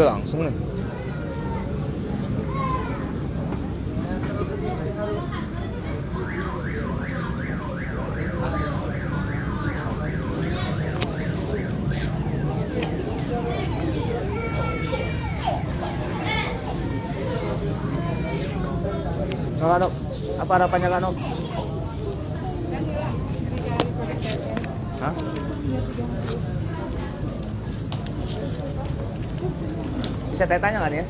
udah langsung nih. Kano, apa harapannya Kano? Hah? Bisa tanya kan ya?